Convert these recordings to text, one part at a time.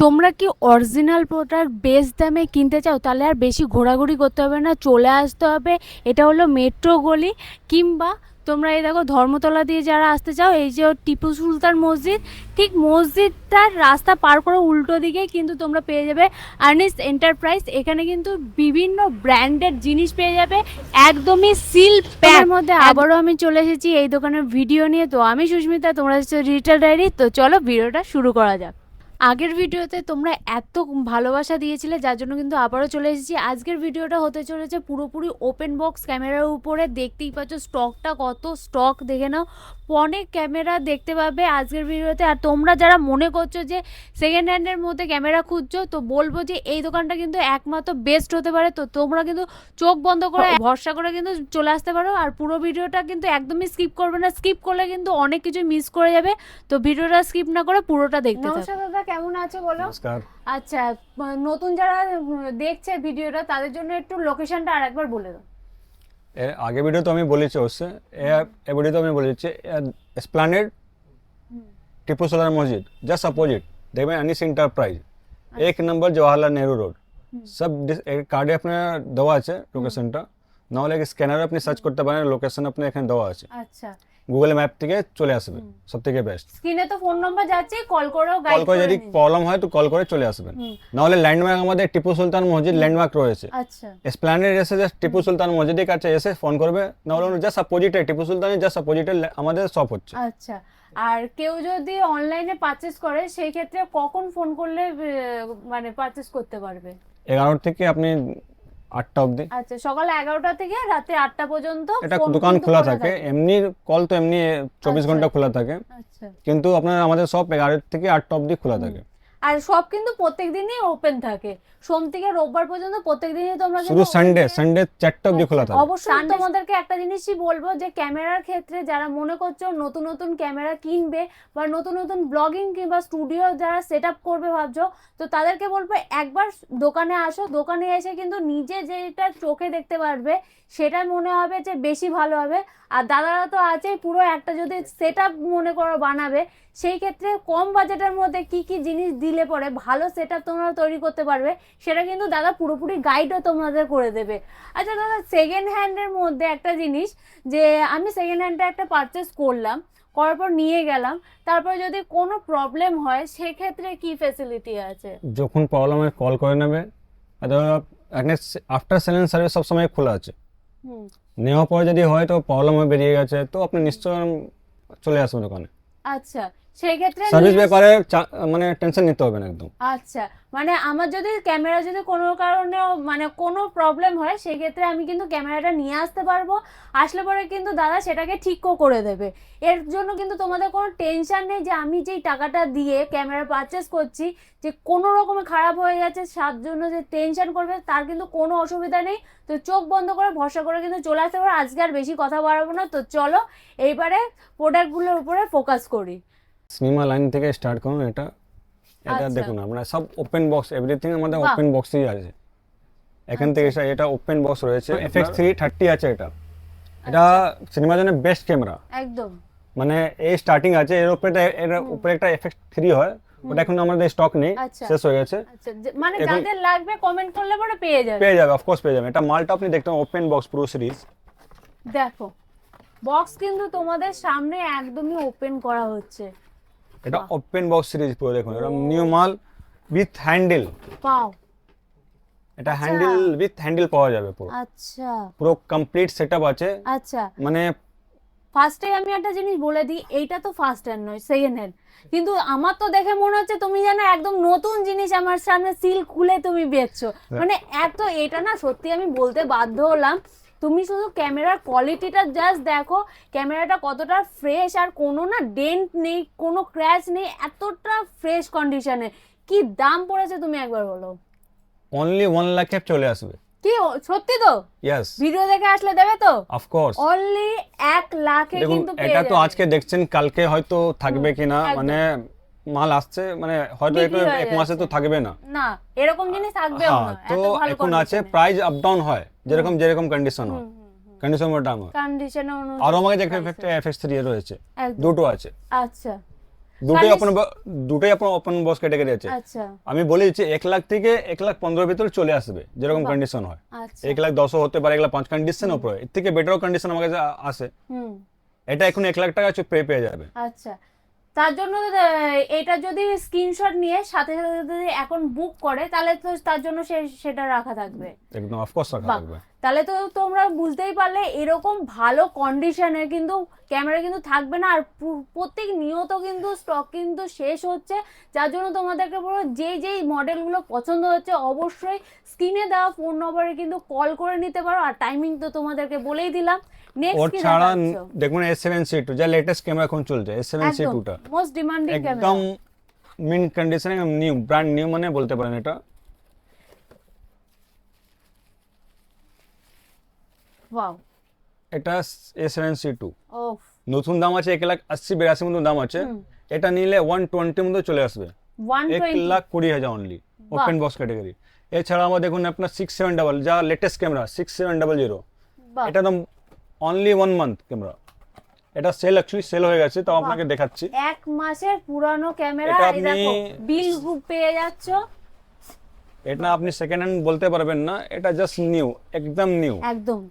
তোমরা কি original product best দামে কিনতে চাও? তাহলে আর বেশি ঘোরাঘুরি করতে হবে না, চলে আসতে হবে। এটা হলো মেট্রো গলি, কিংবা তোমরা এই দেখো ধর্মতলা দিয়ে যারা আসতে চাও, এই যে টিপু সুলতান মসজিদ, ঠিক মসজিদটার রাস্তা পার করে উল্টো দিকে কিন্তু তোমরা পেয়ে যাবে আর্নিস এন্টারপ্রাইজ। এখানে কিন্তু বিভিন্ন ব্র্যান্ডেড জিনিস পেয়ে যাবে, একদমই সিল প্যাকের মধ্যে। আবারও আমি চলে এসেছি এই দোকানের ভিডিও নিয়ে। তো আমি সুস্মিতা, তোমরা হচ্ছে রিটেল ডায়েরি। তো চলো ভিডিওটা শুরু করা যাক। আগের ভিডিওতে তোমরা এত ভালোবাসা দিয়েছিলে, যার জন্য কিন্তু আবারও চলে এসেছি। আজকের ভিডিওটা হতে চলেছে পুরোপুরি ওপেন বক্স ক্যামেরার উপরে। দেখতেই পাচ্ছ স্টকটা কত, স্টক দেখে নাও। অনেক ক্যামেরা দেখতে পাবে আজকের ভিডিওতে। আর তোমরা যারা মনে করছো যে সেকেন্ড হ্যান্ডের মধ্যে ক্যামেরা খুঁজছো, তো বলবো যে এই দোকানটা কিন্তু একমাত্র বেস্ট হতে পারে। তো তোমরা কিন্তু চোখ বন্ধ করে ভরসা করে কিন্তু চলে আসতে পারো। আর পুরো ভিডিওটা কিন্তু একদমই স্কিপ করবে না, স্কিপ করলে কিন্তু অনেক কিছু মিস করে যাবে। তো ভিডিওটা স্কিপ না করে পুরোটা দেখতে থাকো। নমস্কার দাদা, কেমন আছো বলো? নমস্কার। আচ্ছা, নতুন যারা দেখছে ভিডিওটা, তাদের জন্য একটু লোকেশনটা আরেকবার বলে দাও। এর আগে ভিডিও তো আমি বলেছি, অবশ্যই এ ভিডিও তো আমি বলেছি এসপ্ল্যানেড টিপু সুলতান মসজিদ জাস্ট অপোজিট দেখবেন আর্নিস এন্টারপ্রাইজ, 1 নম্বর জওয়াহরলাল নেহরু রোড। সব কার্ডে আপনার দেওয়া আছে লোকেশনটা, নাহলে স্ক্যানারে আপনি সার্চ করতে পারেন, লোকেশন আপনার এখানে দেওয়া আছে। আচ্ছা, গুগল ম্যাপ থেকে চলে আসবে, সব থেকে বেস্ট। স্ক্রিনে তো ফোন নাম্বার যাচ্ছে, কল করেও কল করে যদি প্রবলেম হয় তো কল করে চলে আসবেন। নাহলে ল্যান্ডমার্ক আমাদের টিপু সুলতান মসজিদ ল্যান্ডমার্ক রয়েছে। আচ্ছা, এসপ্ল্যানেড এসে জাস্ট টিপু সুলতান মসজিদের কাছে এসে ফোন করবে, নাহলে জাস্ট অপোজিটে টিপু সুলতানের জাস্ট অপোজিটে আমাদের শপ হচ্ছে। আচ্ছা। আর কেউ যদি অনলাইনে পারচেজ করে, সেই ক্ষেত্রে কখন ফোন করলে মানে পারচেজ করতে পারবে? 11 থেকে আপনি 8টা অবধি। আচ্ছা, সকাল 11টা থেকে রাতে 8টা পর্যন্ত এটা ফোন দোকান কিন্তু খোলা থাকে, এমনি কল তো এমনি 24 আচ্ছা। ঘন্টা খোলা থাকে, আচ্ছা। কিন্তু আপনার আমাদের সব 11 থেকে 8টা অবধি খোলা থাকে। আর সব কিন্তু প্রত্যেকদিনই ওপেন থাকে, সোম থেকে রোববার পর্যন্ত প্রত্যেকদিনই তোমরা শুধু কিন্তু সানডে 4টা অবধি খোলা থাকে। অবশ্যই তোমাদেরকে একটা জিনিসই বলবো, যে ক্যামেরার ক্ষেত্রে যারা মনে করছো নতুন নতুন ক্যামেরা কিনবে, বা নতুন নতুন ব্লগিং কিংবা স্টুডিও যারা সেট আপ করবে ভাবছো, তো তাদেরকে বলবো একবার দোকানে আসো। দোকানে এসে কিন্তু নিজে যেটা চোখে দেখতে পারবে, সেটা মনে হবে যে বেশি ভালো হবে। আর দাদারা তো আছে, পুরো একটা যদি সেট আপ মনে করো বানাবে, সেই ক্ষেত্রে কম বাজেটের মধ্যে কি কি জিনিস দিলে পরে ভালো সেট আপ তোমরা তৈরি করতে পারবে, সেটা কিন্তু দাদা পুরোপুরি গাইডও তোমাদের করে দেবে। আচ্ছা দাদা, সেকেন্ড হ্যান্ডের মধ্যে একটা জিনিস, যে আমি সেকেন্ড হ্যান্ডে একটা পারচেস করলাম, করার পর নিয়ে গেলাম, তারপর যদি কোনো প্রবলেম হয়, সেক্ষেত্রে কি ফ্যাসিলিটি আছে? যখন প্রবলেম হয় কল করে নেবে। আফটার সেলিং সার্ভিস সবসময় খোলা আছে। নেওয়ার পরে যদি হয় তো প্রবলেম হয়ে বেরিয়ে গেছে, তো আপনি নিশ্চয় চলে আসবেন দোকানে। আচ্ছা, সেই ক্ষেত্রে সার্ভিস ব্যাপারে মানে টেনশন নিতে হবে না একদম। আচ্ছা, মানে আমার যদি ক্যামেরা যদি কোনো কারণে মানে কোনো প্রবলেম হয়, সেই ক্ষেত্রে আমি কিন্তু ক্যামেরাটা নিয়ে আসতে পারবো। আসলে পরে কিন্তু দাদা সেটাকে ঠিকও করে দেবে। এর জন্য কিন্তু তোমাদের কোনো টেনশন নেই, যে আমি যেই টাকাটা দিয়ে ক্যামেরা পারচেস করছি, যে কোনো রকমে খারাপ হয়ে যাচ্ছে তার জন্য যে টেনশন করবে, তার কিন্তু কোনো অসুবিধা নেই। তো চোখ বন্ধ করে ভরসা করে কিন্তু চলে আসতে পারো। আজকে আর বেশি কথা বাড়াবো না, তো চলো এইবারে প্রোডাক্টগুলোর উপরে ফোকাস করি। সিনেমা লাইন থেকে স্টার্ট করুন। এটা আচ্ছা। দেখুন, আমরা সব ওপেন বক্স, এভরিথিং আমাদের বাহ। ওপেন বক্সই আছে। এখান থেকে এটা ওপেন বক্স রয়েছে, FX330 আছে। এটা সিনেমার জন্য বেস্ট ক্যামেরা একদম। মানে এই স্টার্টিং আছে, এর উপরে একটা FX3 হয়, ওটা এখন আমাদের স্টক নেই, আচ্ছা। শেষ হয়ে গেছে। আচ্ছা, মানে যাদের লাগবে কমেন্ট করলে পরে পেয়ে যাবে। অফকোর্স পেয়ে যাবে। এটা মালটা আপনি দেখতে ওপেন বক্স পুরো সিরিজ। দেখো, বক্স কিন্তু তোমাদের সামনে একদমই ওপেন করা হচ্ছে। এটা ওপেন বক্স সিরিজ পুরো দেখুন, এটা নিউ মাল উইথ হ্যান্ডেল। পাও। এটা হ্যান্ডেল পাওয়া যাবে পুরো। আচ্ছা। পুরো কমপ্লিট সেটআপ আছে। আচ্ছা, মানে ফার্স্টে আমি একটা জিনিস বলে দিই, এইটা তো ফার্স্ট হ্যান্ড নয়, সেকেন্ড হ্যান্ড। কিন্তু আমার তো দেখে মনে হচ্ছে তুমি যেন একদম নতুন জিনিস আমার সামনে সিল খুলে তুমি বেচছো। মানে এত, এটা না সত্যি আমি বলতে বাধ্য হলাম। তুমি শুধু ক্যামেরার কোয়ালিটিটা জাস্ট দেখো, ক্যামেরাটা কতটা ফ্রেশ, আর কোনো না ডেন্ট নেই, কোনো ক্র্যাচ নেই, এতটা ফ্রেশ কন্ডিশনে। কি দাম পড়েছে তুমি একবার বলো? অনলি 1 লাখ চলে আসবে। কি সত্যি তো? ইয়েস, ভিডিও দেখে আসলে দেবে তো? অফকোর্স। অনলি 1 লাখে দেখুন, কিন্তু পেয়ে এটা তো যাবে। আজকে দেখছেন, কালকে হয়তো থাকবে কিনা, একদম। মানে মাল আসছে, মানে হয়তো বিক্রি হয়ে এক মাসে তো যাচ্ছে। থাকবে না। না, এরকম জিনিস থাকবেও হ্যাঁ, না, তো এত ভালো এখন আছে কন্ডিশনে। প্রাইস আপ ডাউন হয়, যেরকম কন্ডিশন হয়, কন্ডিশন দাম হয়। কন্ডিশন আর আমাকে দেখতে FX3 রয়েছে, একদম। দুটো আছে। আচ্ছা, দুটোই আপনার ওপেন বক্স ক্যাটাগরি আছে। আচ্ছা আমি বলে দিচ্ছি 1 লাখ থেকে 1,15,000 ভিতরে চলে আসবে, যেরকম কন্ডিশন হয়। আচ্ছা 1,10,000 হতে পারে, 1,05,000 কন্ডিশন উপরে, এর থেকে বেটারও কন্ডিশন আমার কাছে আসে। হুম এটা এখন 1 লাখ টাকা পেয়ে যাবে। আচ্ছা তার জন্য এটা যদি স্ক্রিনশট নিয়ে সাথে সাথে যদি এখন বুক করে তাহলে তো তার জন্য সেটা রাখা থাকবে। একদম অফকোর্স রাখা বাহ, থাকবে। তাহলে তো তোমরা বুঝতেই পারলে এরকম ভালো কন্ডিশনের কিন্তু ক্যামেরা কিন্তু থাকবে না। আর প্রত্যেক নিয়ত কিন্তু স্টক কিন্তু শেষ হচ্ছে, যার জন্য তোমাদেরকে বলবো যেই মডেলগুলো পছন্দ হচ্ছে অবশ্যই স্ক্রিনে দেওয়া ফোন নম্বরে কিন্তু কল করে নিতে পারো। আর টাইমিং তো তোমাদেরকে বলেই দিলাম। নেক্সট ওর কি ছাড়া দেখাচ্ছ? দেখুন S7C2 যা লেটেস্ট ক্যামেরা এখন চলছে, S7C2টা মোস্ট ডিমান্ডিং ক্যামেরা। একদম মিন্ট কন্ডিশনে, নিউ, ব্র্যান্ড নিউ মানে বলতে পারেন এটা। ওয়াও এটা A7C2 ওফ নতুন দাম আছে 1,80,82 মতো দাম আছে। এটা নিলে 120 মতো চলে আসবে, 120 1,20,000 অনলি, ওপেন বক্স ক্যাটাগরি। এছাড়া আমার দেখুন আপনার 6700 যা লেটেস্ট ক্যামেরা 6700, বাহ এটা তো অনলি 1 মান্থ ক্যামেরা। এটা সেল হয়ে গেছে, তো আপনাকে দেখাচ্ছি। এক মাসের পুরানো ক্যামেরা, এটা এই আপনি দেখো বিল পেয়ে যাচ্ছ। এটা আপনি সেকেন্ড হ্যান্ড বলতে পারবেন না, এটা জাস্ট নিউ, একদম নিউ। একদম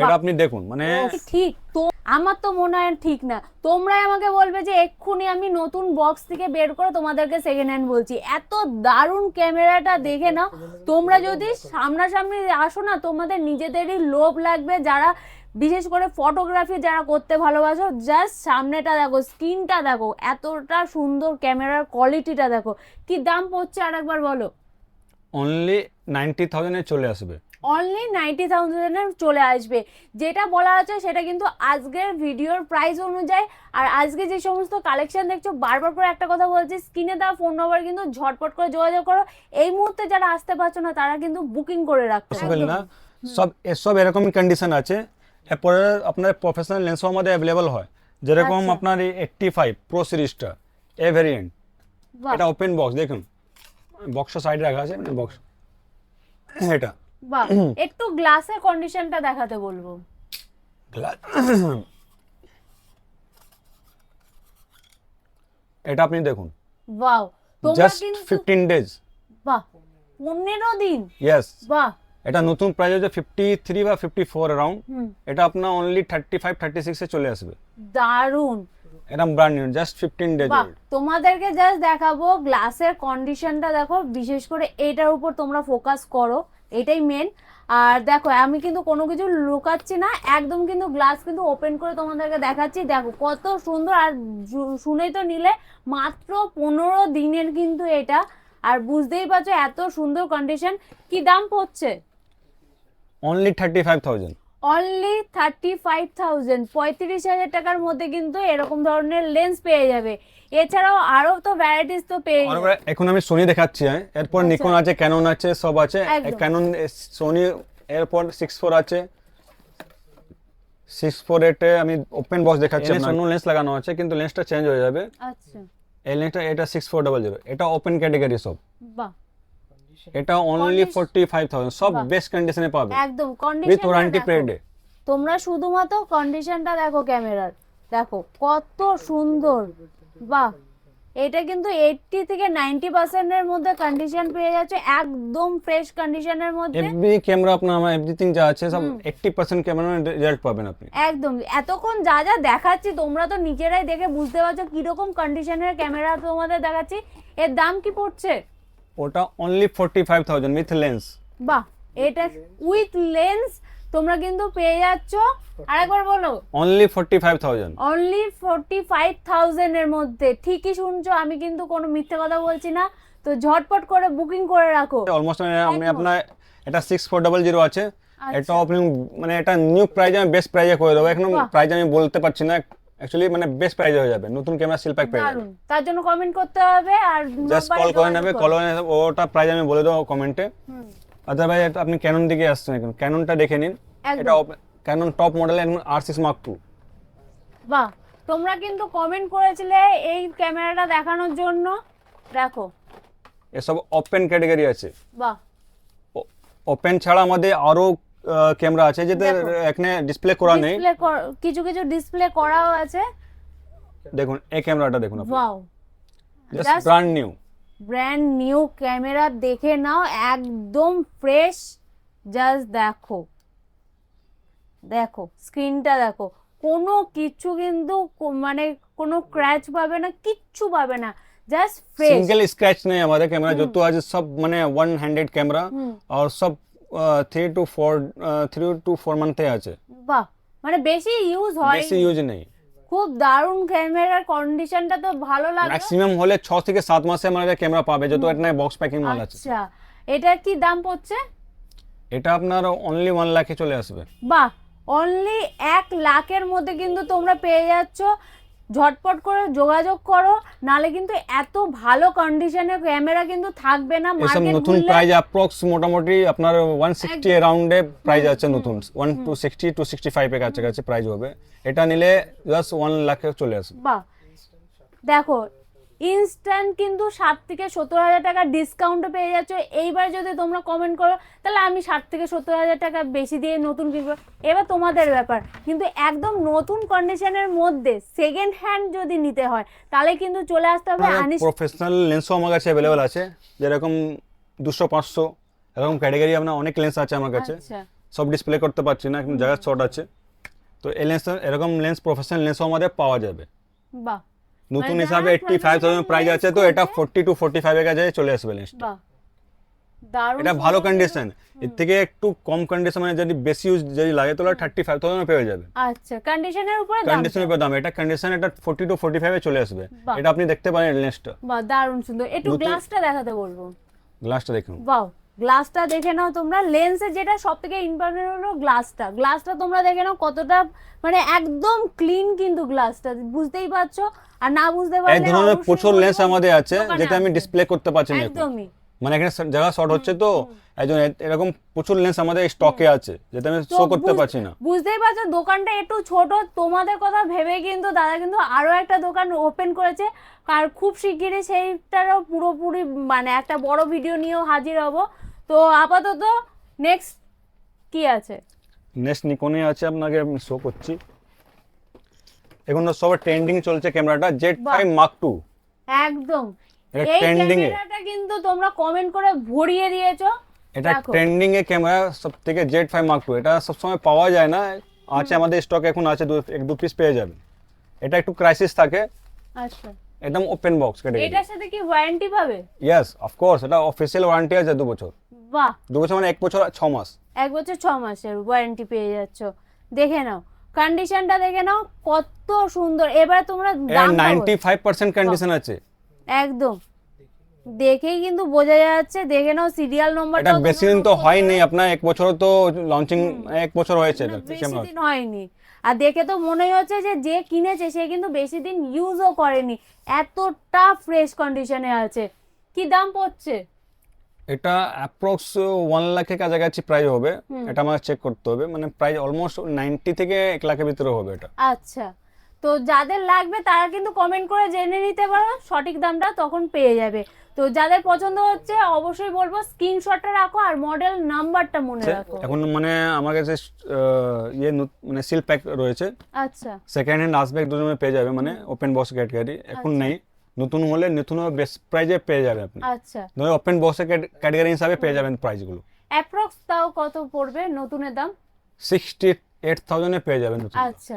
এটা আপনি দেখুন, মানে ঠিক তো আমার তো মনে হয় ঠিক না, তোমরাই আমাকে বলবে যে এক্ষুনি আমি নতুন বক্স থেকে বের করে তোমাদেরকে সেকেন্ড হ্যান্ড বলছি। এত দারুণ ক্যামেরাটা দেখে নাও। তোমরা যদি সামনাসামনি আসো না, তোমাদের নিজেদেরই লোভ লাগবে। যারা বিশেষ করে ফটোগ্রাফি যারা করতে ভালোবাসো, জাস্ট সামনেটা দেখো, স্ক্রিনটা দেখো, এতটা সুন্দর ক্যামেরার কোয়ালিটিটা দেখো। কি দাম পড়ছে আরেকবার বলো? অনলি 90,000 এ চলে আসবে। অনলি 90,000 চলে আসবে। যেটা বলা আছে সেটা কিন্তু আজকের ভিডিওর প্রাইস অনুযায়ী। আর আজকে যে সমস্ত কালেকশন দেখছো, বারবার করে একটা কথা বলছি, স্ক্রিনে দেওয়া ফোন নম্বর কিন্তু ঝটপট করে যোগাযোগ করো। এই মুহূর্তে যারা আসতে পারছো না তারা কিন্তু বুকিং করে রাখতে পসিবল না, সব এরকম কন্ডিশন আছে। এরপরে আপনার প্রফেশনাল লেন্সও আমাদের অ্যাভেলেবল হয়, যেরকম আচ্ছা। আপনার এই 85 প্রো সিরিজটা এ ভেরিয়েন্ট, এটা ওপেন বক্স। দেখুন বক্সটা সাইড রাখা আছে, বক্স এটা বাহ, একটু গ্লাসের কন্ডিশনটা দেখাতে বলবো। এটা আপনি দেখুন, ওয়াও, তোমরা জাস্ট কিন্তু 15 ডেজ। বাহ, 15 দিন। ইয়েস, বাহ, এটা নতুন প্রাইস হচ্ছে 53 বা 54 অ্যারাউন্ড। হুম, এটা আপনার অনলি 35-36 এ চলে আসবে, দারুণ। একদম ব্র্যান্ড নিউ, জাস্ট 15 ডেজ বাহ, ওল্ড। তোমাদেরকে জাস্ট দেখাবো গ্লাসের কন্ডিশনটা দেখো, বিশেষ করে এটার উপর তোমরা ফোকাস করো, এটাই মেন। আর দেখো আমি কিন্তু কোনো কিছু লুকাচ্ছি না, একদম কিন্তু গ্লাস কিন্তু ওপেন করে তোমাদেরকে দেখাচ্ছি। দেখো কত সুন্দর। আর শুনেই তো নিলে মাত্র 15 দিনের কিন্তু এটা। আর বুঝতেই পারছো এত সুন্দর কন্ডিশন। কি দাম পড়ছে? অনলি 35,000। অনলি 35,000, 35,000 টাকার মধ্যে কিন্তু এরকম ধরনের লেন্স পেয়ে যাবে। এছাড়াও আরো তো ভ্যারাইটিস তো পেয়ে আর এখন আমি সোনি দেখাচ্ছি, এরপর আচ্ছা। নিকন আছে, ক্যানন আছে, সব আছে। একদম। ক্যানন, সোনি, এরপর 6.4 আছে। 6.4 এ আমি ওপেন বক্স দেখাচ্ছি, অন্য লেন্স লাগানো আছে, কিন্তু লেন্সটা চেঞ্জ হয়ে যাবে। আচ্ছা এই লেন্সটা, এটা 6400, এটা ওপেন ক্যাটাগরি সব। বাহ, এটা অনলি 45,000, সব বাহ। বেস্ট কন্ডিশনে পাবে, একদম উইথ কন্ডিশন ওয়ারেন্টি পিরিয়ডে। তোমরা শুধুমাত্র কন্ডিশনটা দেখো ক্যামেরার, দেখো কত সুন্দর। বাহ, এটা কিন্তু 80 থেকে 90% এর মধ্যে কন্ডিশন পেয়ে যাচ্ছে, একদম ফ্রেশ কন্ডিশনের মধ্যে। এভরি ক্যামেরা আপনার, আমার এভরিথিং যা আছে সব 80% ক্যামেরা রেজাল্ট পাবেন আপনি। একদম এতক্ষণ যা যা দেখাচ্ছি তোমরা তো নিজেরাই দেখে বুঝতে পারছো কিরকম কন্ডিশনের ক্যামেরা তোমাদের দেখাচ্ছি। এর দাম কি পড়ছে? ওটা অনলি 45,000 উইথ লেন্স। বাহ, এটা উইথ লেন্স তোমরা কিন্তু পেয়ে যাচ্ছ। আরেকবার বলো। অনলি 45,000। অনলি 45,000 এর মধ্যে। ঠিকই শুনছো, আমি কিন্তু কোনো মিথ্যে কথা বলছি না। তো ঝটপট করে বুকিং করে রাখো। অলমোস্ট আমি আপনার, এটা 6400 আছে। আচ্ছা। এটা আপনি মানে এটা নিউ প্রাইস, আমি বেস্ট প্রাইজে করে দেবো। এখন বাহ। প্রাইস আমি বলতে পারছি না অ্যাকচুয়ালি, মানে বেস্ট প্রাইজে হয়ে যাবে, নতুন ক্যামেরা সিল প্যাক পেয়ে যাবে। দারুণ, তার জন্য কমেন্ট করতে হবে আর জাস্ট নম্বরে কল করে যোগাযোগ নেবে, করো। ওটা প্রাইস আমি বলে দেবো কমেন্টে। হুম, আদারওয়াইজ আপনি ক্যানন দিকে আসছেন, এখন ক্যাননটা দেখে নিন। একদম। এটা ক্যানন টপ মডেল এখন R6 Mark II। বাহ, তোমরা কিন্তু কমেন্ট করেছিলে এই ক্যামেরাটা দেখানোর জন্য। দেখো এসব ওপেন ক্যাটাগরি আছে। বাহ, ওপেন ছাড়া আমাদের আরো ক্যামেরা আছে, যেটা দেখো। এখানে ডিসপ্লে করা নেই। ডিসপ্লে কিছু কিছু ডিসপ্লে করাও আছে। দেখুন এই ক্যামেরাটা দেখুন আপনি, wow, just Just- brand new. Brand new camera, দেখে নাও একদম ফ্রেশ। জাস্ট দেখো, দেখো স্ক্রিনটা দেখো, কোনো কিছু কিন্তু মানে কোনো ক্র্যাচ পাবে না, কিচ্ছু পাবে না, জাস্ট ফ্রেশ। सिंगल स्क्रैच नहीं है हमारे कैमरा जो तो आज सब मैंने वन हैंडेड कैमरा और सब 3 to 4 मंथ আছে, বাহ, মানে বেশি ইউজ হয়, বেশি ইউজ নেই। খুব দারুণ ক্যামেরার কন্ডিশনটা তো ভালো লাগলো। ম্যাক্সিমাম হলে 6 থেকে 7 মাসে আমাদের ক্যামেরা পাবে যত এটা বক্স প্যাকিং মাল আছে। আচ্ছা, এটার কি দাম পড়ছে? এটা আপনার অনলি 1 লাখে চলে আসবে। বাহ, অনলি 1 লাখের মধ্যে কিন্তু তোমরা পেয়ে যাচ্ছ। ঝটপট করে যোগাযোগ করো, নালে কিন্তু এত ভালো কন্ডিশনের ক্যামেরা কিন্তু থাকবে না এসব মার্কেট নতুন প্রাইস অ্যাপ্রক্স মোটামুটি আপনার 160 অ্যারাউন্ডে প্রাইস আছে নতুন, 160 to 65 এর কাছাকাছি প্রাইস হবে। এটা নিলে জাস্ট 1 লাখে চলে আসবে। বাহ, দেখো ইনস্ট্যান্ট কিন্তু 60 থেকে 70 হাজার টাকা ডিসকাউন্টে পেয়ে যাচ্ছ। এইবার যদি তোমরা কমেন্ট করো তাহলে আমি 60 থেকে 70 হাজার টাকা বেশি দিয়ে নতুন কিনবো, এবার তোমাদের ব্যাপার। কিন্তু একদম নতুন কন্ডিশনের মধ্যে সেকেন্ড হ্যান্ড যদি নিতে হয় তাহলে কিন্তু চলে আসতে হবে আনিস। প্রফেশনাল লেন্সও আমার কাছে অ্যাভেলেবল আছে, যেরকম 200 500 এরকম ক্যাটাগরি আপনার অনেক লেন্স আছে আমার কাছে। আচ্ছা, সব ডিসপ্লে করতে পারছি না, এখন জায়গা শর্ট আছে, তো এই লেন্স এরকম লেন্স প্রফেশনাল লেন্সও আমাদের পাওয়া যাবে। বাহ, নতুন মানে হিসাবে যারা 85,000 প্রাইস professional আছে, তো lens এটা খুঁজছে- 40 to 45 এর কাছে চলে আসবে লেন্সটা। বাহ, দারুণ। এটা ভালো কন্ডিশন, এর থেকে একটু কম কন্ডিশন মানে যদি বেশি ইউজ যদি লাগে তাহলে 35,000 পেয়ে যাবে। আচ্ছা, কন্ডিশনের উপরে দাম। কন্ডিশনের উপর দাম, এটা কন্ডিশন এটা 40 to 45 এ চলে আসবে। বাহ। এটা আপনি দেখতে পারেন লেন্সটা, বাহ, দারুণ সুন্দর। একটু নতুন- গ্লাসটা দেখাতে বলবো। গ্লাসটা দেখুন। বাহ, গ্লাসটা দেখে নাও তোমরা। লেন্সের যেটা সব থেকে ইম্পর্টেন্ট হলো গ্লাসটা। গ্লাসটা তোমরা দেখে নাও কতটা মানে একদম ক্লিন কিন্তু গ্লাসটা, বুঝতেই পারছো। আর না বুঝতে এই পারলে ধরনের অবশ্যই প্রচুর বলবো, লেন্স আমাদের আছে দোকানে যেটা আমি আসবে। ডিসপ্লে করতে পারছি না এখন। একদমই। মানে এখানে জায়গা শর্ট হচ্ছে, তো একজন এরকম প্রচুর লেন্স আমাদের স্টকে আছে যেটা আমি তো শো করতে পারছি না। বুঝতেই পারছো দোকানটা একটু ছোট, তোমাদের কথা ভেবে কিন্তু দাদা কিন্তু আরো একটা দোকান ওপেন করেছে। আর খুব শিগগিরই সেইটারও পুরোপুরি মানে একটা বড় ভিডিও নিয়েও হাজির হব। তো আপাতত নেক্সট কি আছে? নেক্সট নিকনে আছে, আপনাকে আমি শো করছি। এখন তো সব ট্রেন্ডিং চলছে ক্যামেরাটা Z5 Mark II। একদম, এটা এই ট্রেন্ডিং এ, ক্যামেরাটা কিন্তু তোমরা কমেন্ট করে ভরিয়ে দিয়েছো। এটা দেখো। ট্রেন্ডিং এ ক্যামেরা সব থেকে Z5 Mark II। এটা সবসময় পাওয়া যায় না, আছে আমাদের স্টক এখন আছে, 1-2 পিস পেয়ে যাবেন। এটা একটু ক্রাইসিস থাকে, আচ্ছা, একদম ওপেন বক্স ক্যাটাগরি। এটার সাথে কি ওয়ারেন্টি পাবে? ইয়েস অফকোর্স, এটা অফিসিয়াল ওয়ারেন্টি আছে 2 বছর। বাহ, 2 বছর মানে 1 বছর 6 মাস। 1 বছর 6 মাসের ওয়ারেন্টি পেয়ে যাচ্ছ। দেখে নাও কন্ডিশনটা, দেখে নাও কত সুন্দর। এবার তোমরা এটা দাম 95% কন্ডিশন আছে। একদম দেখেই কিন্তু বোঝা যাচ্ছে। দেখে নাও সিরিয়াল নম্বরটা। এটা বেশি দিন তো হয়নি আপনার, 1 বছর তো লঞ্চিং, 1 বছর হয়েছে এটা বেশি ক্যামেরা। দিন হয়নি, আর দেখে তো মনে হচ্ছে যে যে কিনেছে সে কিন্তু বেশি দিন ইউজও করেনি, এতটা ফ্রেশ কন্ডিশনে আছে। কি দাম পড়ছে? এটা অ্যাপ্রক্স 1 লাখের কাছাকাছি প্রাইস হবে। এটা আমাকে চেক করতে হবে, মানে প্রাইস অলমোস্ট 90 থেকে 1 লাখের ভিতরে হবে এটা। আচ্ছা, তো যাদের লাগবে তারা কিন্তু কমেন্ট করে জেনে নিতে পারো, সঠিক দামটা তখন পেয়ে যাবে। তো যাদের পছন্দ হচ্ছে অবশ্যই বলবো স্ক্রিনশটটা রাখো আর মডেল নাম্বারটা মনে রাখো। এখন মানে আমার কাছে মানে সিল প্যাক রয়েছে, আচ্ছা, সেকেন্ড হ্যান্ড আসবে 1-2 দিনে পেয়ে যাবে, মানে ওপেন বক্স ক্যাটাগরি এখন নেই। নতুন হলে নতুন বেস্ট প্রাইজে পেয়ে যাবেন আপনি, আচ্ছা। ধরুন ওপেন বক্সের ক্যাটাগরি হিসাবে পেয়ে যাবেন প্রাইসগুলো। অ্যাপ্রক্স তাও কত পড়বে নতুনের দাম? 68,000 এ পেয়ে যাবেন নতুন। আচ্ছা,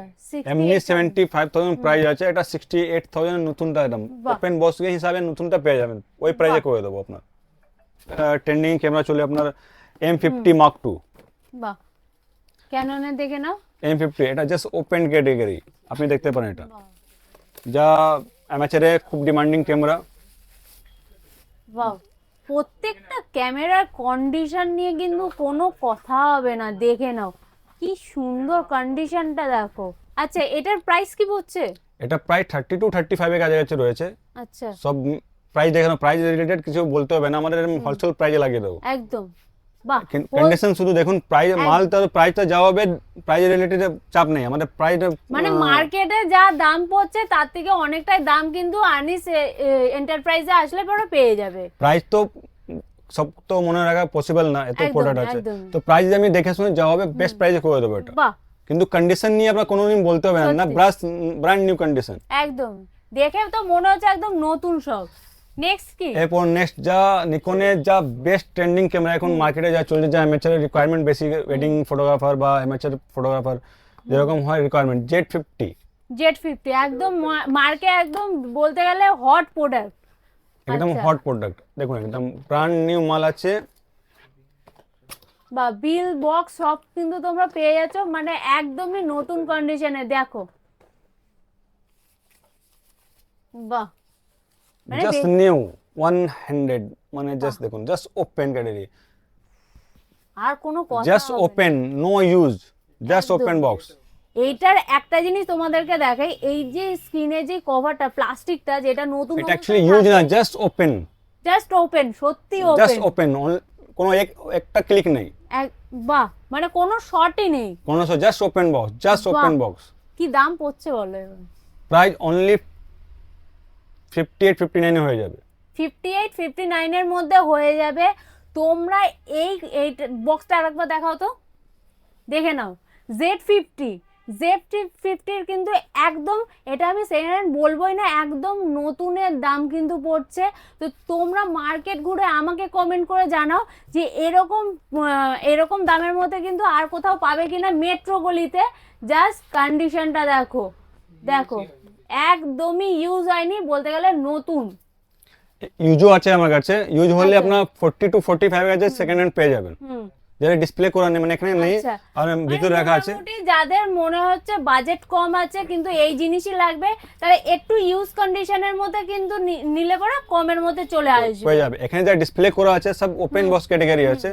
এমনি 68,000 75,000 প্রাইস আছে, এটা 68,000 নতুনটা একদম বাহ। ওপেন বক্স হিসাবে নতুনটা পেয়ে যাবেন, ওই প্রাইজে বাহ। করে দেবো আপনার। ট্রেন্ডিং ক্যামেরা চলে আপনার M50 Mark II। বাহ, ক্যাননের দেখে নাও। M50 এটা জাস্ট ওপেন ক্যাটাগরি, আপনি দেখতে পারেন এটা, যা অ্যামাচারে খুব ডিমান্ডিং ক্যামেরা। বাহ, প্রত্যেকটা ক্যামেরার কন্ডিশন নিয়ে কিন্তু কোনো কথা হবে না। দেখে নাও কি সুন্দর কন্ডিশনটা দেখো। আচ্ছা, এটার প্রাইস কি পড়ছে? এটা প্রায় 30 to 35 এর কাছাকাছি রয়েছে। আচ্ছা, সব প্রাইস দেখানো, প্রাইস রিলেটেড কিছু বলতে হবে না, আমাদের হোলসেল প্রাইজে লাগিয়ে দেবো। একদম। বাহ, কন্ডিশন শুধু দেখুন, প্রাইস মাল তো প্রাইসটা যা হবে, প্রাইস রিলেটেড চাপ নেই আমাদের। প্রাইসটা মানে মার্কেটে যা দাম পড়ছে তার থেকে অনেকটাই দাম কিন্তু আনিস এন্টারপ্রাইজে আসলে পরে পেয়ে যাবে। প্রাইস তো সব তো মনে রাখা পসিবল না, এত একদম, প্রোডাক্ট আছে, একদম। তো প্রাইস আমি দেখে শুনে যা হবে বেস্ট প্রাইসে করে দেবো এটা। বাহ, কিন্তু কন্ডিশন নিয়ে আপনার কোনোদিন বলতে হবে না, ব্র্যান্ড নিউ কন্ডিশন। একদম দেখে তো মনে হচ্ছে একদম নতুন সব। নেক্সট কি? এরপর নেক্সট যা নিকনের যা বেস্ট ট্রেন্ডিং ক্যামেরা এখন মার্কেটে যা চলছে, যা অ্যামেচারের রিকোয়ারমেন্ট বেশি, ওয়েডিং ফটোগ্রাফার বা অ্যামেচার ফটোগ্রাফার যেরকম হয় রিকোয়ারমেন্ট, Z50। Z50 একদম মার্কে একদম বলতে গেলে হট প্রোডাক্ট, একদম হট প্রোডাক্ট। দেখুন একদম ব্র্যান্ড নিউ মাল আছে, বা বিল বক্স সব কিন্তু তোমরা পেয়ে যাচ্ছ, মানে একদমই নতুন কন্ডিশনে। দেখো বাহ, মানে জাস্ট নিউ 100, মানে জাস্ট দেখুন, জাস্ট ওপেন ক্যাটাগরি, আর কোনো কথা জাস্ট হবে না। ওপেন, নো ইউজ, জাস্ট একদম। Open box. এইটার একটা জিনিস তোমাদেরকে দেখাই, এই যে স্ক্রিনে যে কভারটা প্লাস্টিকটা, যেটা নতুন এটা অ্যাকচুয়ালি ইউজ না, জাস্ট ওপেন, জাস্ট ওপেন, সত্যি জাস্ট ওপেন। ওপেন, কোনো একটা ক্লিক নেই, বাহ, মানে কোনো শর্টই নেই। কোনো জাস্ট ওপেন বক্স, জাস্ট বাহ। Open box. কি দাম পড়ছে বলো এবার? প্রাইস অনলি 58-59 হয়ে যাবে। 58-59 এর মধ্যে হয়ে যাবে। তোমরা এই বক্সটা আরেকবার দেখাও তো, দেখে নাও। Z50 এর কিন্তু একদম, এটা আমি সেকেন্ড হ্যান্ড বলবোই না, একদম নতুনের দাম কিন্তু পড়ছে। তো তোমরা মার্কেট ঘুরে আমাকে কমেন্ট করে জানাও যে এরকম দামের মধ্যে কিন্তু আর কোথাও পাবে কিনা মেট্রো গলিতে। জাস্ট কন্ডিশনটা দেখো, দেখো একদমই ইউজ হয়নি, বলতে গেলে নতুন। ইউজও আছে আমার কাছে, ইউজ হলে আপনার 40-45 এর কাছে সেকেন্ড হ্যান্ড পেয়ে যাবেন, হুম, যেটা ডিসপ্লে করা নেই, মানে এখানে নেই আচ্ছা। আর ভিতরে রাখা আছে। মোটামুটি যাদের মনে হচ্ছে বাজেট কম আছে কিন্তু এই জিনিসই লাগবে, তাহলে একটু ইউজ কন্ডিশনের মধ্যে কিন্তু নিলে পরে কমের মধ্যে চলে আসবে। হয়ে যাবে। এখানে যা ডিসপ্লে করা আছে সব ওপেন বক্স ক্যাটাগরি আছে,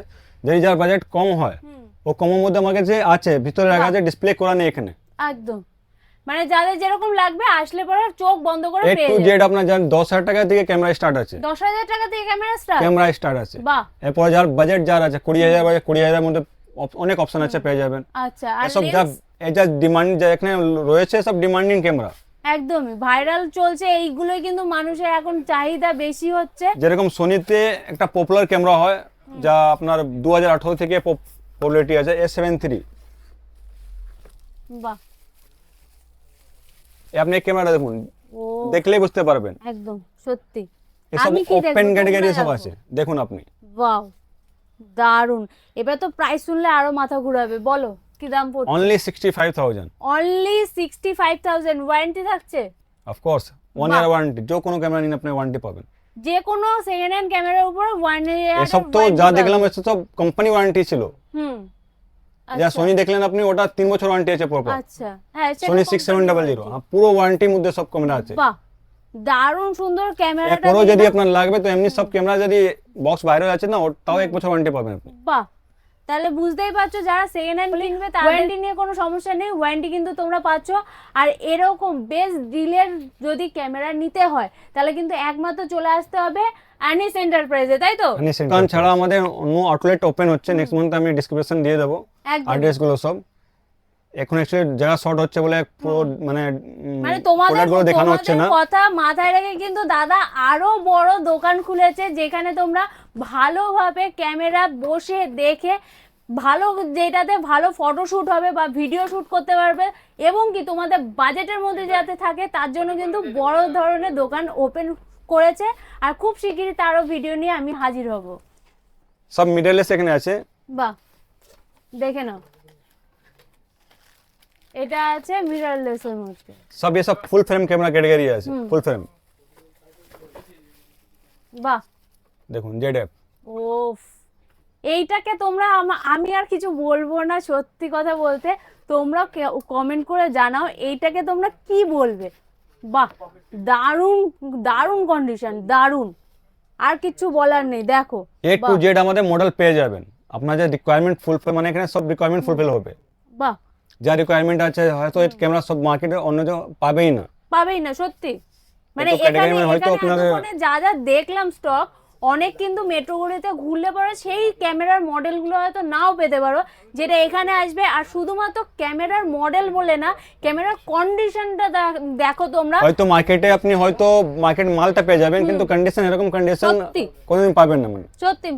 যদি যার বাজেট কম হয় ও কমের মধ্যে আমার কাছে আছে, ভিতরে রাখা আছে, ডিসপ্লে করা নেই এখানে। একদম, মানে যাদের যেরকম লাগবে আসলে পরে চোখ বন্ধ করে A পেয়ে to যাবে। Z আপনার যার 10,000 টাকা থেকে ক্যামেরা স্টার্ট আছে, 10,000 টাকা থেকে ক্যামেরা স্টার্ট। ক্যামেরা স্টার্ট আছে। বাহ, এরপর যার বাজেট যার আছে 20,000 বাজেট, 20,000 মধ্যে অনেক অপশন আছে, পেয়ে যাবেন। আচ্ছা। আর সব যা lens? এই যা ডিমান্ড যা এখানে রয়েছে সব ডিমান্ডিং ক্যামেরা, একদমই ভাইরাল চলছে এইগুলোই, কিন্তু মানুষের এখন চাহিদা বেশি হচ্ছে। যেরকম সোনিতে একটা পপুলার ক্যামেরা হয় যা আপনার 2018 থেকে পপুলারিটি আছে, A7 III। বাহ, আপনি এই ক্যামেরাটা দেখুন, ও দেখলেই বুঝতে পারবেন একদম সত্যি। এসব আমি কি দেখবো, ওপেন ক্যাটাগরি তোমরা সব দেখো। আছে, দেখুন আপনি। ওয়াও, দারুন। এবার তো প্রাইস শুনলে আরো মাথা ঘুরাবে, বলো কি দাম পড়ছে? অনলি 65,000। অনলি 65,000। ওয়ারেন্টি থাকছে? অফকোর্স 1 ইয়ার ওয়ারেন্টি, যে কোনো ক্যামেরা নিন আপনি ওয়ারেন্টি পাবেন। যে কোনো সেকেন্ড হ্যান্ড ক্যামেরার উপর 1 ইয়ার এসব তো যা দেখলাম এসব সব কোম্পানি ওয়ারেন্টি ছিল। হুম, যা আচ্ছা, সোনি দেখলেন আপনি, ওটা 3 বছর ওয়ারেন্টি আছে প্রপার। আচ্ছা, হ্যাঁ সোনি 6700, হ্যাঁ পুরো ওয়ারেন্টির মধ্যে সব ক্যামেরা আছে। বাহ, দারুন সুন্দর ক্যামেরাটা। এরপরও যদি আপনার লাগবে তো এমনি সব ক্যামেরা যদি বক্স বাইরে আছে না, তাও 1 বছর ওয়ারেন্টি পাবেন আপনি। বাহ, তাহলে বুঝতেই পারছো যারা সেকেন্ড হ্যান্ড কিনবে তাদের ওয়ারেন্টি নিয়ে কোনো সমস্যা নেই, ওয়ারেন্টি কিন্তু তোমরা পাচ্ছ। আর এরকম বেস্ট ডিলের যদি ক্যামেরা নিতে হয় তাহলে কিন্তু একমাত্র চলে আসতে হবে অ্যানিস এন্টারপ্রাইজে, তাই তো? দোকান ছাড়া আমাদের অন্য আউটলেট ওপেন হচ্ছে, নেক্সট মান্থ আমি ডিসক্রিপশন দিয়ে দেবো একদম। অ্যাড্রেসগুলো সব। এখন অ্যাকচুয়ালি জায়গা শর্ট হচ্ছে বলে পুরো মানে মানে তোমাদের প্রোডাক্টগুলো দেখানো হচ্ছে না। কথা মাথায় রেখে কিন্তু দাদা আরো বড় দোকান খুলেছে, যেখানে তোমরা ভালোভাবে ক্যামেরা বসে দেখে ভালো, যেটাতে ভালো ফটোশুট হবে বা ভিডিও শুট করতে পারবে, এবং কি তোমাদের বাজেটের মধ্যে যাতে থাকে তার জন্য কিন্তু বড় ধরনের দোকান ওপেন করেছে। আর খুব শিগগিরই তারও ভিডিও নিয়ে আমি হাজির হব। সব মিডলেস এখানে আছে। বাহ, দেখে নাও, এটা আছে মিররলেসের মধ্যে। সব ये सब ফুল ফ্রেম ক্যামেরা ক্যাটাগরি আছে, ফুল ফ্রেম। বাহ, দেখুন ZF। ওফ, এইটাকে তোমরা আমি আর কিছু বলবো না, সত্যি কথা বলতে তোমরা কমেন্ট করে জানাও এইটাকে তোমরা কি বলবে। বাহ, দারুণ দারুণ কন্ডিশন, দারুণ, আর কিছু বলার নেই। দেখো A to Z আমাদের মডেল পেয়ে যাবেন, আপনার যে রিকোয়ারমেন্ট ফুলফিল, মানে এখানে সব রিকোয়ারমেন্ট ফুলফিল হবে। বাহ, যা রিকোয়ারমেন্ট আছে হয়তো এই ক্যামেরা সব মার্কেটে অন্য কেউ পাবেই না। পাবেই না সত্যি। মানে এত category এখানে হয়তো আপনাদের- এতক্ষণে যা যা দেখলাম স্টক, অনেক কিন্তু মেট্রোগুলিতে ঘুরলে পরে সেই ক্যামেরার মডেলগুলো হয়তো নাও পেতে পারো, যেটা এখানে আসবে। আর শুধুমাত্র ক্যামেরার মডেল বলে না, ক্যামেরার কন্ডিশনটা দেখো তোমরা। হয়তো মার্কেটে আপনি হয়তো মার্কেট মালটা পেয়ে যাবেন, কিন্তু কন্ডিশন এরকম কন্ডিশন সত্যি। কোনোদিন পাবেন না। মানে সত্যি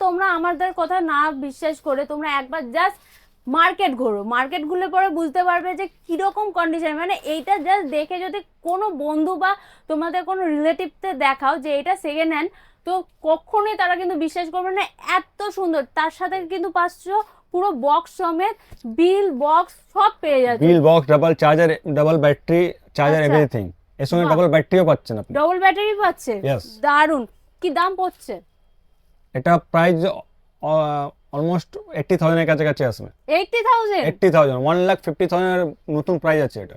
তোমরা আমাদের কথা না বিশ্বাস করে তোমরা একবার জাস্ট মার্কেট ঘোরো, মার্কেট ঘুরলে পরে বুঝতে পারবে যে কিরকম কন্ডিশন। মানে এইটা জাস্ট দেখে যদি কোনো বন্ধু বা তোমাদের কোনো রিলেটিভতে দেখাও যে এটা সেকেন্ড হ্যান্ড, তো কখনোই তারা কিন্তু বিশ্বাস করবে না, এত সুন্দর। তার সাথে কিন্তু পাচ্ছ পুরো বক্স সমেত, বিল বক্স সব পেয়ে যাচ্ছে। Bill box, double charger, double battery charger, আচ্ছা। এভরিথিং। এর সঙ্গে বাহ। ডাবল ব্যাটারিও পাচ্ছেন আপনি। ডবল ব্যাটারি পাচ্ছে, Yes. দারুন। কি দাম পড়ছে? এটা প্রাইস অলমোস্ট 80,000 এর কাছাকাছি আসবে। 80,000? 80,000, 1,50,000 এর নতুন প্রাইস আছে এটা।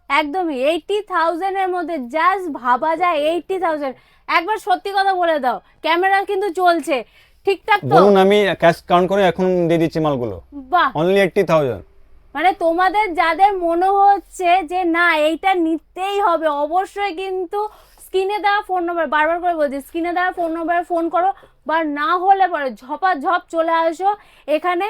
একদমই 80,000 এর মধ্যে জাস্ট ভাবা যায় 80,000। একবার সত্যি কথা বলে দাও, ক্যামেরা কিন্তু চলছে ঠিকঠাক তো? বলুন, আমি ক্যাশ কাউন্ট করে এখন দিয়ে দিচ্ছি মালগুলো। বাহ, অনলি 80,000। মানে তোমাদের যাদের মনে হচ্ছে যে না এইটা নিতেই হবে, অবশ্যই কিন্তু স্ক্রিনে দেওয়া ফোন নম্বর, বারবার করে বলছি, স্ক্রিনে দেওয়া ফোন নম্বরে ফোন করো, বা না হলে পরে ঝপাঝপ চলে আসো এখানে।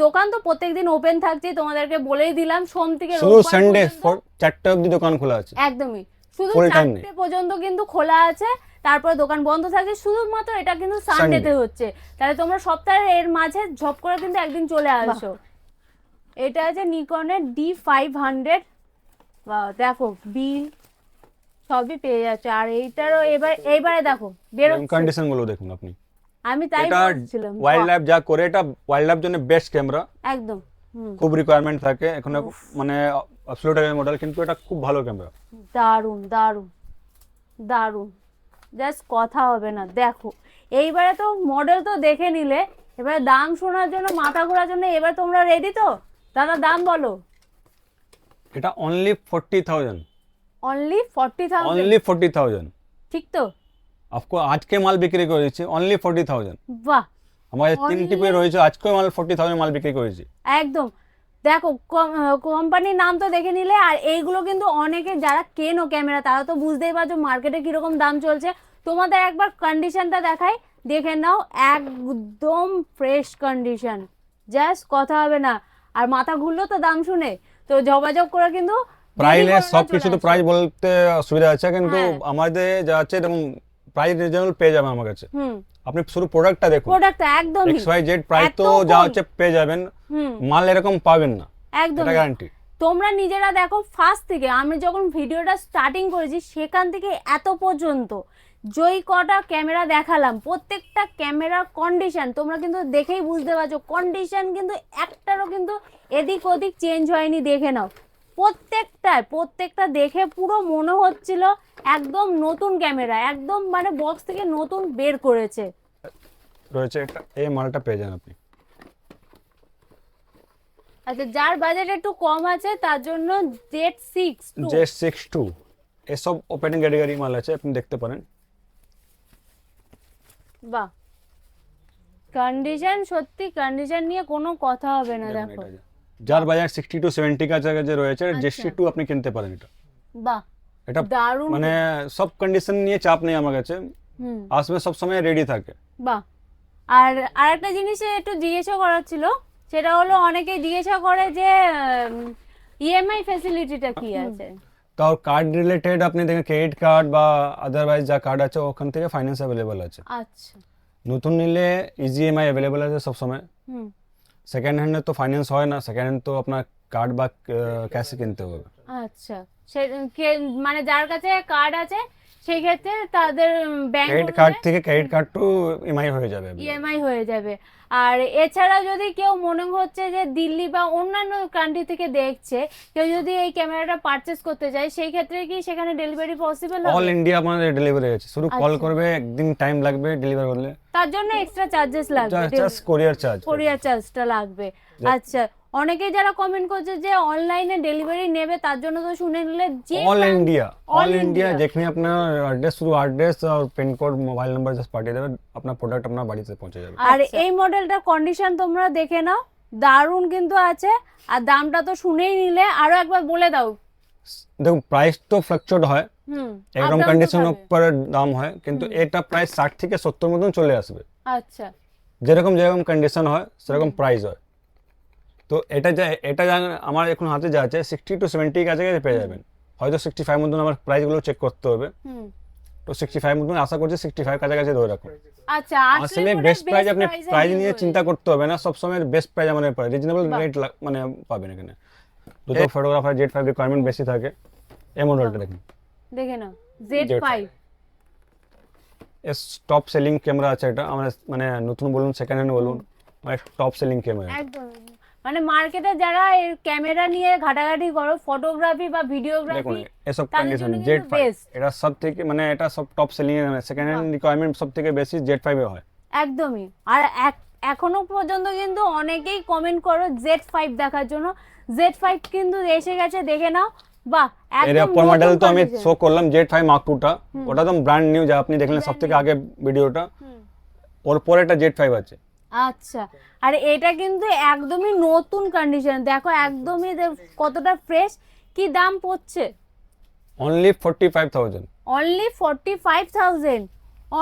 দোকান তো প্রত্যেকদিন ওপেন থাকছে, তোমাদেরকে বলেই দিলাম, সোম থেকে শুধু রোববার সানডে পর্যন্ত। 4টা অবধি দোকান খোলা আছে। একদমই, শুধু Full time নেই। 4টে পর্যন্ত কিন্তু খোলা আছে, তারপর দোকান বন্ধ থাকে শুধুমাত্র এটা কিন্তু সানডেতে হচ্ছে। তাহলে তোমরা সপ্তাহের এর মাঝে ঝপ করে কিন্তু একদিন চলে আসো। এটা আছে নিকনের D500। দেখো বিল সবই পেয়ে যাচ্ছে। আর এইটারও এইবারে দেখো বেরোচ্ছে, কন্ডিশন গুলো দেখুন আপনি। আমি তাই এটা বলছিলাম। ওয়াইল্ড লাইফ যা করে, এটা ওয়াইল্ড লাইফ জন্য বেস্ট ক্যামেরা। একদম খুব রিকোয়ারমেন্ট থাকে এখন, মানে অ্যাবসলিউট মডেল, কিন্তু এটা খুব ভালো ক্যামেরা। দারুন দারুন দারুন, জাস্ট কথা হবে না। দেখো এইবারে তো মডেল তো দেখে নিলে, এবারে দাম শোনার জন্য, মাথা ঘোরার জন্য, এবার তোমরা রেডি তো? দাদা দাম বলো। এটা অনলি 40,000। অনলি 40,000? অনলি 40,000। ঠিক তো? आपको আজকে মাল বিক্রি করেছি অনলি 40,000। বাহ, আমাদের Only- 3 টিপে রয়েছে, আজকে মাল 40,000 মাল বিক্রি করেছি। একদম। দেখো কোম্পানির নাম তো দেখে নিলে, আর এইগুলো কিন্তু অনেকে যারা কেনো ক্যামেরা তারা তো বুঝতেই পারছো মার্কেটে কিরকম দাম চলছে। তোমাদের একবার কন্ডিশনটা দেখাই, দেখে নাও, একদম ফ্রেশ কন্ডিশন, জাস্ট কথা হবে না। আর মাথা ঘুরলো তো দাম শুনে, তো যোগাযোগ করে কিন্তু প্রাইস দেরি করো না, সব চলে কিছু তো আসো। প্রাইস বলতে অসুবিধা আছে, কিন্তু হ্যাঁ। আমাদের যা আছে এরকম প্রাইস রিজনেবল পেয়ে যাবেন আমার কাছে। হুম, আপনি শুধু প্রোডাক্টটা দেখুন, প্রোডাক্টটা একদমই XYZ প্রাইস এত তো কম। যা হচ্ছে পেয়ে যাবেন, হুম, মাল এরকম পাবেন না, একদম। এটা গ্যারান্টি। তোমরা নিজেরা দেখো, ফার্স্ট থেকে আমি যখন ভিডিওটা স্টার্টিং করেছি সেখান থেকে এত পর্যন্ত যেই কটা ক্যামেরা দেখালাম, প্রত্যেকটা ক্যামেরার কন্ডিশন তোমরা কিন্তু দেখেই বুঝতে পারছো, কন্ডিশন কিন্তু একটারও কিন্তু এদিক ওদিক চেঞ্জ হয়নি। দেখে নাও, প্রত্যেকটা দেখে পুরো মনে হচ্ছিল একদম নতুন ক্যামেরা, একদম মানে বক্স থেকে নতুন বের করেছে। রয়েছে এটা, এই মালটা পেয়ে যান আপনি। আচ্ছা, যার বাজেট একটু কম আছে তার জন্য Z6 Z6 II এসব ওপেনিং ক্যাটাগরি মাল আছে, আপনি দেখতে পারেন। বাহ, কন্ডিশন, সত্যি কন্ডিশন নিয়ে কোনো কথা হবে না। দেখো, এটা যার বাজার 60 to 70 কাছাকাছি রয়েছে, আচ্ছা। Z6 II আপনি কিনতে পারেন। এটা বাহ, এটা দারুণ। মানে সব কন্ডিশন নিয়ে চাপ নেই আমার কাছে, হুম, আসবে সব সময় রেডি থাকে। বাহ। আর আরেকটা জিনিস একটু জিজ্ঞাসা করার ছিল, সেটা হলো অনেকে জিজ্ঞাসা করে যে ইএমআই ফ্যাসিলিটিটা কি আছে? তাও কার্ড রিলেটেড আপনি দেখেন, ক্রেডিট কার্ড বা আদারওয়াইজ যা কার্ড আছে ওখান থেকে ফাইন্যান্স অ্যাভেলেবল আছে। আচ্ছা, নতুন নিলে ইজি ইএমআই অ্যাভেলেবল আছে সব সময়। হুম, সেকেন্ড হ্যান্ডে তো ফাইন্যান্স হয় না, সেকেন্ড হ্যান্ড তো আপনার কার্ড বা ক্যাশে কিনতে হবে। আচ্ছা। সে মানে যার কাছে কার্ড আছে সেই ক্ষেত্রে তাদের ব্যাংক ক্রেডিট কার্ড থেকে ক্রেডিট কার্ড টু ইএমআই হয়ে যাবে। ইএমআই হয়ে যাবে। আর এছাড়া যদি কেউ মনে হচ্ছে যে দিল্লি বা অন্যান্য কান্ট্রি থেকে দেখছে, কেউ যদি এই ক্যামেরাটা পারচেস করতে চায়, সেই ক্ষেত্রে কি সেখানে ডেলিভারি পসিবল অল হবে? ইন্ডিয়া আমাদের ডেলিভারি আছে, শুধু কল আচ্ছা। করবে, একদিন টাইম লাগবে ডেলিভার করলে, তার জন্য এক্সট্রা চার্জেস লাগবে, জাস্ট কোরিয়ার চার্জ। কোরিয়ার চার্জটা লাগবে। আচ্ছা, অনেকেই যারা কমেন্ট করছে যে অনলাইনে ডেলিভারি নেবে, তার জন্য তো শুনে নিলে যে all India, All all India India। যেখানে আপনার অ্যাড্রেস, শুধু অ্যাড্রেস আর pin code, mobile number just পাঠিয়ে দেবেন, আপনার প্রোডাক্ট আপনার বাড়িতে পৌঁছে যাবে। আর এই মডেলটার কন্ডিশন তোমরা দেখে নাও, দারুণ কিন্তু আছে। আর দামটা তো শুনেই নিলে, আরো একবার বলে দাও। দেখুন, প্রাইস তো ফ্লাকচুয়েট হয়, হুম, একদম up down তো কন্ডিশন থাকে। উপরে দাম হয়, কিন্তু এটা প্রাইস 60 থেকে 70 মতন চলে আসবে। আচ্ছা, যেরকম যেরকম কন্ডিশন হয় সেরকম প্রাইস হয়। তো এটা আমার এখন হাতে যা আছে 60 to 70 কাছাকাছি পেয়ে যাবেন, হয়তো 65 মতন আমার প্রাইসগুলো চেক করতে হবে। হুম, তো 65 মতন আশা করছি, 65 কাছাকাছি ধরে রাখুন। আচ্ছা আসলে বেস্ট প্রাইস, আপনি প্রাইস নিয়ে চিন্তা করতে হবে না, সবসময় বেস্ট প্রাইস আমাদের পাবে, রিজনেবল রেট মানে পাবেন এখানে। দুটো ফটোগ্রাফার Z5 রিকোয়ারমেন্ট বেশি থাকে। এই মডেলটা দেখুন, দেখে নাও Z5 S top selling camera আছে এটা, আমরা মানে নতুন বলুন সেকেন্ড হ্যান্ড বলুন, মানে টপ সেলিং ক্যামেরা। একদম, মানে মার্কেটে যারা এই ক্যামেরা নিয়ে ঘাটাঘাটি করো, ফটোগ্রাফি বা দেখুন ভিডিওগ্রাফি, এসব তাদের কন্ডিশন জন্য কিন্তু Z5 best। এটা সব থেকে মানে এটা সব টপ সেলিং এর, সেকেন্ড হ্যান্ড রিকোয়ারমেন্ট সব থেকে বেশি Z5 এ হয়। একদমই। আর এখনো পর্যন্ত কিন্তু অনেকেই কমেন্ট করো Z5 দেখার জন্য। Z5 কিন্তু এসে গেছে, দেখে নাও। বাহ, এর একদম উপর মডেল নতুন তো আমি condition। শো করলাম Z5 Mark II টা, ওটা তো ব্র্যান্ড নিউ, যা আপনি দেখলেন সব থেকে আগে ভিডিওটা, ওর পরে একটা Z5 আছে। আচ্ছা, আর এটা কিন্তু একদমই নতুন কন্ডিশন, দেখো একদমই কতটা ফ্রেশ। কি দাম পড়ছে? অনলি 45,000। অনলি 45,000,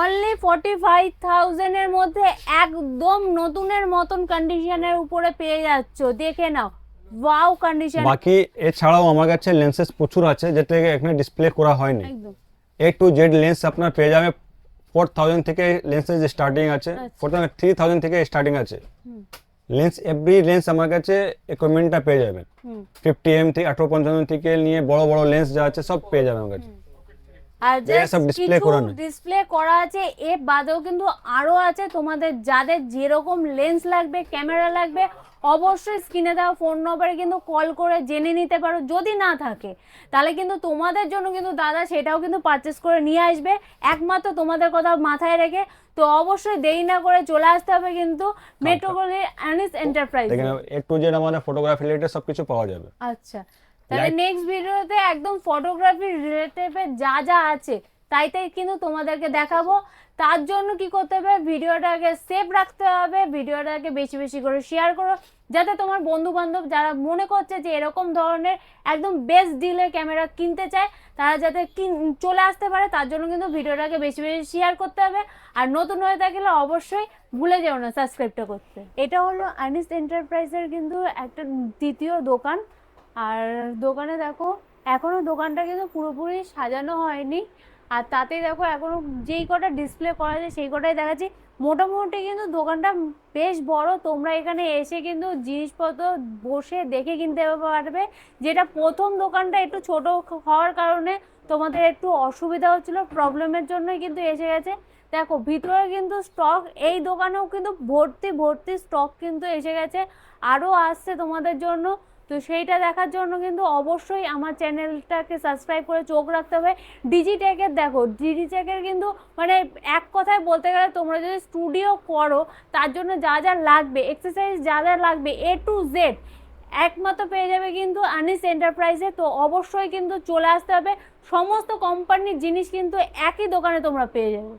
অনলি 45,000 এর মধ্যে একদম নতুনের মতন কন্ডিশনের উপরে পেয়ে যাচ্ছ, দেখে নাও। Wow condition. বাকি এছাড়াও আমার কাছে লেন্সেস প্রচুর আছে, যেটা এখানে ডিসপ্লে করা হয়নি। একদম A to Z লেন্স আপনার পেয়ে যাবে 4,000 থেকে লেন্সেস স্টার্টিং আছে, 3,000 থেকে স্টার্টিং আছে লেন্স। এভরি লেন্স আমার কাছে ইকুইপমেন্টটা পেয়ে যাবেন। 50mm থেকে 1855 থেকে নিয়ে বড় বড় লেন্স যা আছে সব পেয়ে যাবেন আমার কাছে। আর যেটা সব display করা নেই। ডিসপ্লে করা আছে, এর বাদেও কিন্তু আরো আছে। তোমাদের যাদের যেরকম লেন্স লাগবে, ক্যামেরা লাগবে, অবশ্যই স্ক্রিনে দেওয়া ফোন নম্বরে কিন্তু কল করে জেনে নিতে পারো। যদি না থাকে তাহলে কিন্তু তোমাদের জন্য কিন্তু দাদা সেটাও কিন্তু পারচেস করে নিয়ে আসবে, একমাত্র তোমাদের কথা মাথায় রেখে। তো অবশ্যই দেরি না করে চলে আসতে হবে কিন্তু মেট্রোপলির আনিস এন্টারপ্রাইজ। দেখেন A to Z আমাদের ফটোগ্রাফি রিলেটেড সব কিছু পাওয়া যাবে। আচ্ছা, তাহলে নেক্সট ভিডিওতে একদম ফটোগ্রাফি রিলেটেড যা যা আছে তাই কিন্তু তোমাদেরকে দেখাবো। তার জন্য কি করতে হবে, ভিডিওটাকে সেভ রাখতে হবে, ভিডিওটাকে বেশি বেশি করে শেয়ার করো, যাতে তোমার বন্ধু বান্ধব যারা মনে করছে যে এরকম ধরনের একদম বেস্ট ডিলে ক্যামেরা কিনতে চায়, তারা যাতে চলে আসতে পারে। তার জন্য কিন্তু ভিডিওটাকে বেশি বেশি শেয়ার করতে হবে। আর নতুন হয়ে থাকলে অবশ্যই ভুলে যেও না সাবস্ক্রাইবটা করতে। এটা হলো আনিস এন্টারপ্রাইজের কিন্তু একটা দ্বিতীয় দোকান। আর দোকানে দেখো এখনো দোকানটা কিন্তু পুরোপুরি সাজানো হয়নি। আর তাতে দেখো এখনো যেই কটা ডিসপ্লে করা যায় সেই কটাই দেখাচ্ছি। মোটামুটি কিন্তু দোকানটা বেশ বড়, তোমরা এখানে এসে কিন্তু জিনিসপত্র বসে দেখে কিনতে পারবে। যেটা প্রথম দোকানটা একটু ছোট হওয়ার কারণে তোমাদের একটু অসুবিধা হচ্ছিল, প্রবলেমের জন্যই কিন্তু এসে গেছে। দেখো ভিতরে কিন্তু স্টক, এই দোকানেও কিন্তু ভর্তি ভর্তি স্টক কিন্তু এসে গেছে, আরও আসছে তোমাদের জন্য। তো সেইটা দেখার জন্য কিন্তু অবশ্যই আমার চ্যানেলটাকে সাবস্ক্রাইব করে চোখ রাখতে হবে। ডিজিটেকের দেখো, ডিজিটেকের কিন্তু মানে এক কথায় বলতে গেলে তোমরা যদি স্টুডিও করো তার জন্য যা যা লাগবে, এক্সারসাইজ যা যা লাগবে A to Z একমাত্র পেয়ে যাবে কিন্তু আনিস এন্টারপ্রাইজে। তো অবশ্যই কিন্তু চলে আসতে হবে, সমস্ত কোম্পানির জিনিস কিন্তু একই দোকানে তোমরা পেয়ে যাবে।